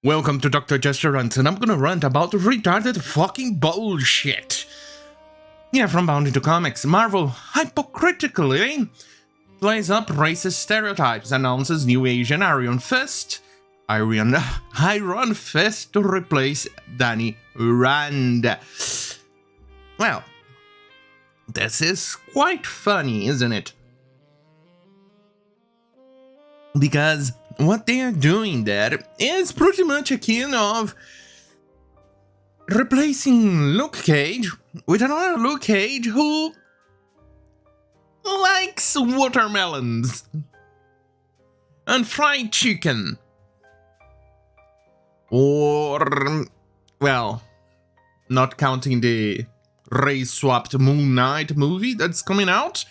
Welcome to Dr. Jester Rants, and I'm gonna rant about retarded fucking bullshit. Yeah, from Bound into Comics, Marvel hypocritically plays up racist stereotypes, announces new Asian Iron Fist to replace Danny Rand. Well, this is quite funny, isn't it? Because what they are doing there is pretty much akin of replacing Luke Cage with another Luke Cage who likes watermelons and fried chicken. Or, well, not counting the race-swapped Moon Knight movie that's coming out,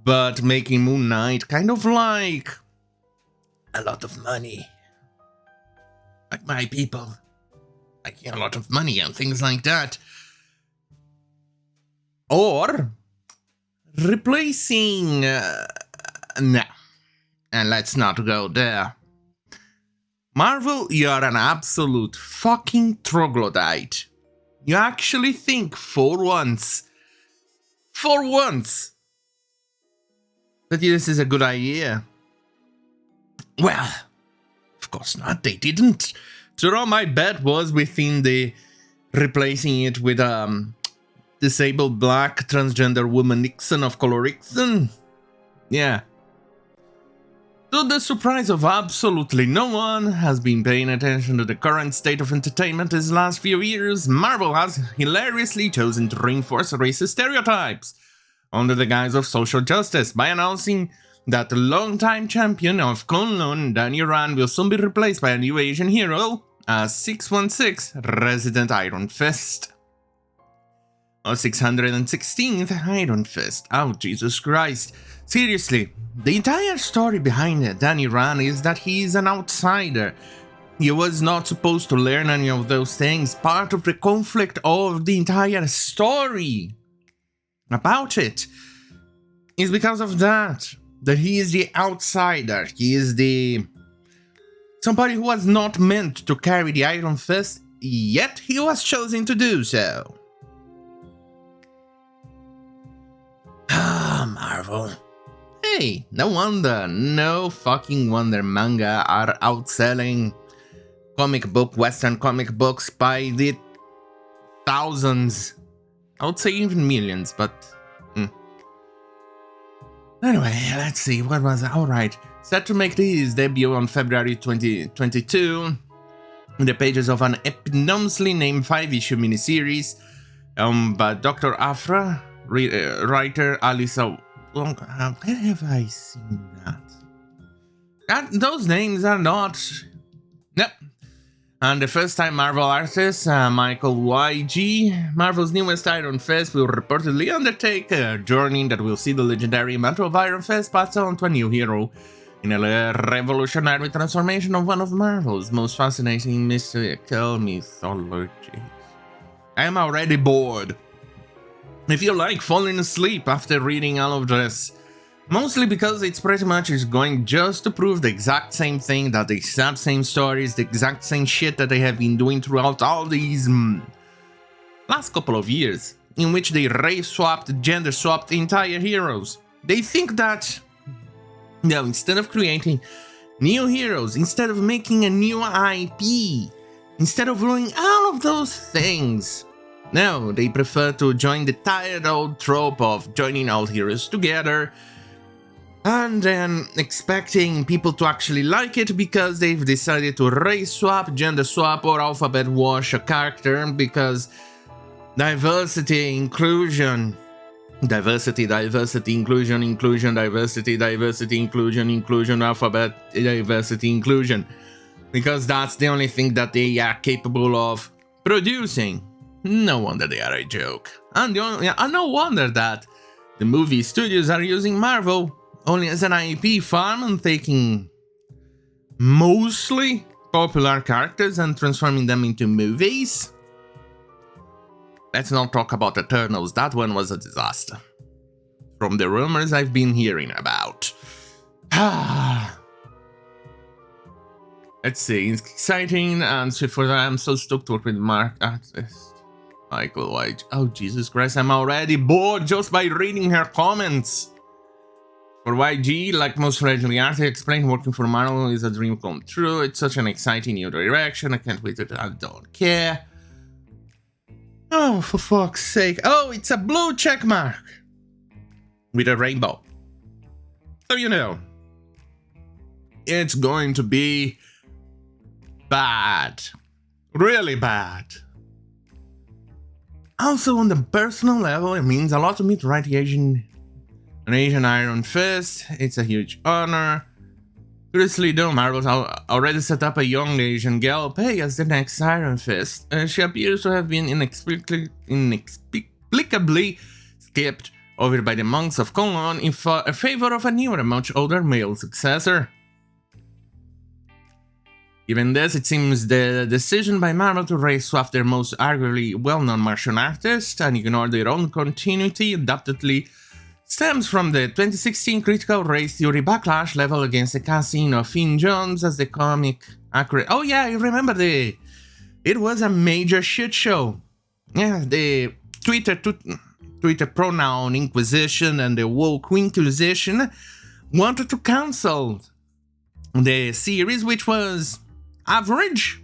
but making Moon Knight kind of like a lot of money. Like my people. Like a lot of money and things like that. Or replacing... no. And let's not go there. Marvel, you're an absolute fucking troglodyte. You actually think for once, that this is a good idea. Well, of course not, they didn't. So all my bet was within the replacing it with disabled black transgender woman Nixon of Color Nixon. Yeah. To the surprise of absolutely no one has been paying attention to the current state of entertainment these last few years, Marvel has hilariously chosen to reinforce racist stereotypes under the guise of social justice by announcing that the longtime champion of Kunlun, Danny Rand, will soon be replaced by a new Asian hero, a 616 Resident Iron Fist. A 616th Iron Fist. Oh, Jesus Christ. Seriously, the entire story behind Danny Rand is that he is an outsider. He was not supposed to learn any of those things. Part of the conflict of the entire story about it is because of that. That he is the outsider, he is the... somebody who was not meant to carry the Iron Fist, yet he was chosen to do so. Ah, Marvel. Hey, no wonder, no fucking wonder manga are outselling Western comic books by the thousands. I would say even millions, but... Anyway, let's see, what was it? Alright, set to make his debut on February 2022 in the pages of an eponymously named 5-issue miniseries by Dr. Afra, writer Alisa... where have I seen that? Those names are not... Nope. And the first-time Marvel artist, Michael Y.G., Marvel's newest Iron Fist, will reportedly undertake a journey that will see the legendary mantle of Iron Fist passed on to a new hero in a revolutionary transformation of one of Marvel's most fascinating mystical mythologies. I am already bored. If you like falling asleep after reading all of this, mostly because it's pretty much is going just to prove the exact same thing, that the exact same stories, the exact same shit that they have been doing throughout all these last couple of years, in which they race-swapped, gender-swapped entire heroes. They think that, no, instead of creating new heroes, instead of making a new IP, instead of doing all of those things, no, they prefer to join the tired old trope of joining all heroes together, and then expecting people to actually like it because they've decided to race swap, gender swap, or alphabet wash a character because diversity, inclusion, diversity, inclusion, diversity, inclusion, alphabet, diversity, inclusion. Because that's the only thing that they are capable of producing. No wonder they are a joke. And no wonder that the movie studios are using Marvel only as an IP farm and taking mostly popular characters and transforming them into movies. Let's not talk about Eternals, that one was a disaster. From the rumors I've been hearing about. Let's see, it's exciting and sweet for that. I'm so stoked to work with Mark artist Michael White. Oh, Jesus Christ, I'm already bored just by reading her comments. For YG, like most friendly artists explain, working for Marvel is a dream come true. It's such an exciting new direction. I can't wait to I don't care. Oh, for fuck's sake. Oh, it's a blue check mark with a rainbow. So you know, it's going to be bad. Really bad. Also, on the personal level, it means a lot to me to write an Asian Iron Fist. It's a huge honor. Curiously though, Marvel's already set up a young Asian gal, Pei, as the next Iron Fist. She appears to have been inexplicably skipped over by the monks of Cologne in favor of a newer, much older male successor. Given this, it seems the decision by Marvel to race swap their most arguably well-known martial artist and ignore their own continuity undoubtedly stems from the 2016 critical race theory backlash level against the casting of Finn Jones as the comic accurate. Oh yeah, I remember it was a major shit show. Yeah, the Twitter pronoun Inquisition and the woke Inquisition wanted to cancel the series, which was average,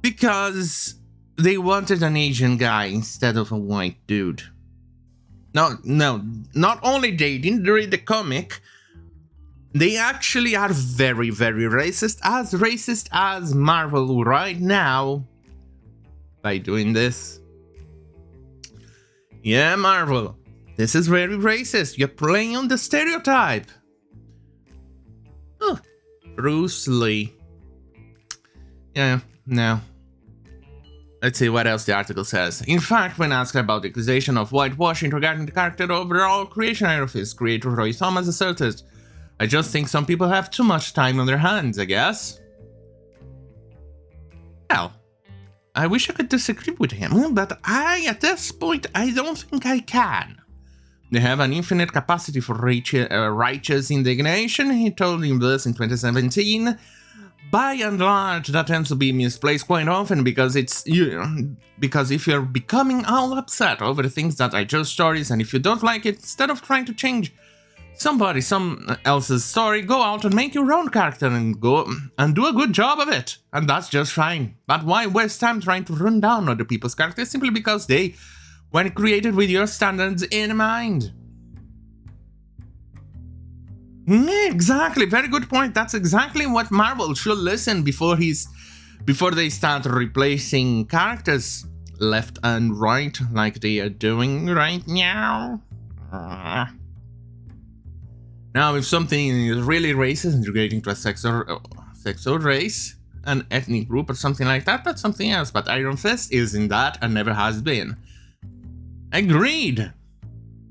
because they wanted an Asian guy instead of a white dude. No, not only they didn't read the comic, they actually are very, very racist as Marvel right now by doing this. Yeah, Marvel, this is very racist. You're playing on the stereotype. Oh, Bruce Lee. Yeah, no. Let's see what else the article says. In fact, when asked about the accusation of whitewashing regarding the character overall creation of his creator Roy Thomas asserted, I just think some people have too much time on their hands, I guess. Well, I wish I could disagree with him, but at this point, I don't think I can. They have an infinite capacity for righteous indignation. He told him this in 2017. By and large, that tends to be misplaced quite often because because if you're becoming all upset over things that are just stories, and if you don't like it, instead of trying to change some else's story, go out and make your own character and go and do a good job of it, and that's just fine. But why waste time trying to run down other people's characters simply because they weren't created with your standards in mind? Exactly, very good point. That's exactly what Marvel should listen before they start replacing characters left and right like they are doing right now. Now, if something is really racist and relating to a sex or race, an ethnic group or something like that, that's something else. But Iron Fist isn't that and never has been. Agreed.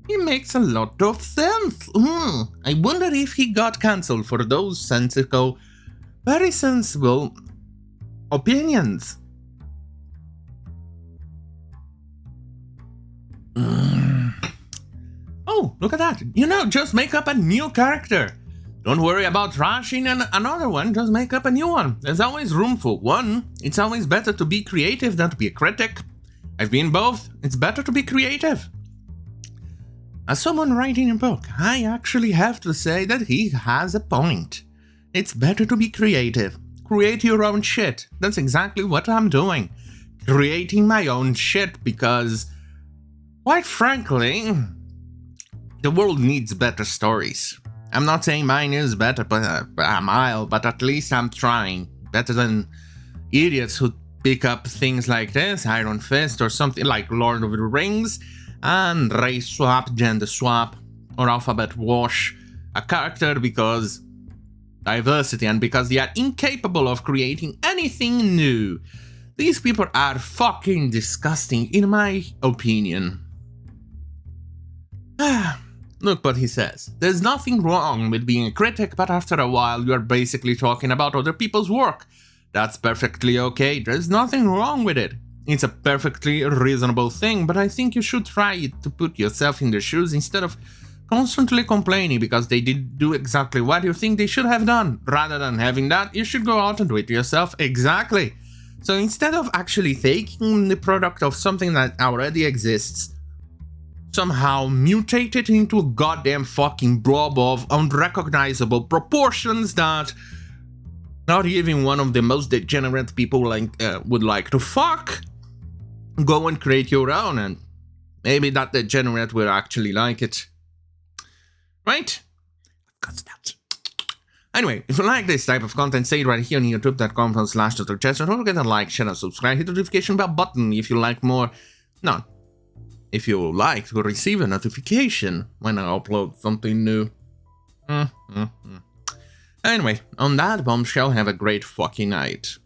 It makes a lot of sense. I wonder if he got cancelled for those very sensible opinions. Oh, look at that. Just make up a new character. Don't worry about rushing another one, just make up a new one. There's always room for one. It's always better to be creative than to be a critic. I've been both. It's better to be creative. As someone writing a book, I actually have to say that he has a point. It's better to be creative. Create your own shit. That's exactly what I'm doing. Creating my own shit because, quite frankly, the world needs better stories. I'm not saying mine is better by a mile, but at least I'm trying. Better than idiots who pick up things like this, Iron Fist, or something like Lord of the Rings, and race swap, gender swap, or alphabet wash a character because diversity and because they are incapable of creating anything new. These people are fucking disgusting, in my opinion. Look what he says. There's nothing wrong with being a critic, but after a while you're basically talking about other people's work. That's perfectly okay. There's nothing wrong with it. It's a perfectly reasonable thing, but I think you should try to put yourself in their shoes instead of constantly complaining because they did do exactly what you think they should have done. Rather than having that, you should go out and do it yourself. Exactly. So instead of actually taking the product of something that already exists, somehow mutate it into a goddamn fucking blob of unrecognizable proportions that not even one of the most degenerate people would like to fuck, go and create your own, and maybe that degenerate will actually like it. Right? That's that. Anyway, if you like this type of content, say it right here on youtube.com/Jester. Don't forget to like, share, and subscribe. Hit the notification bell button if you like more. No. If you like to receive a notification when I upload something new. Anyway, on that bombshell, have a great fucking night.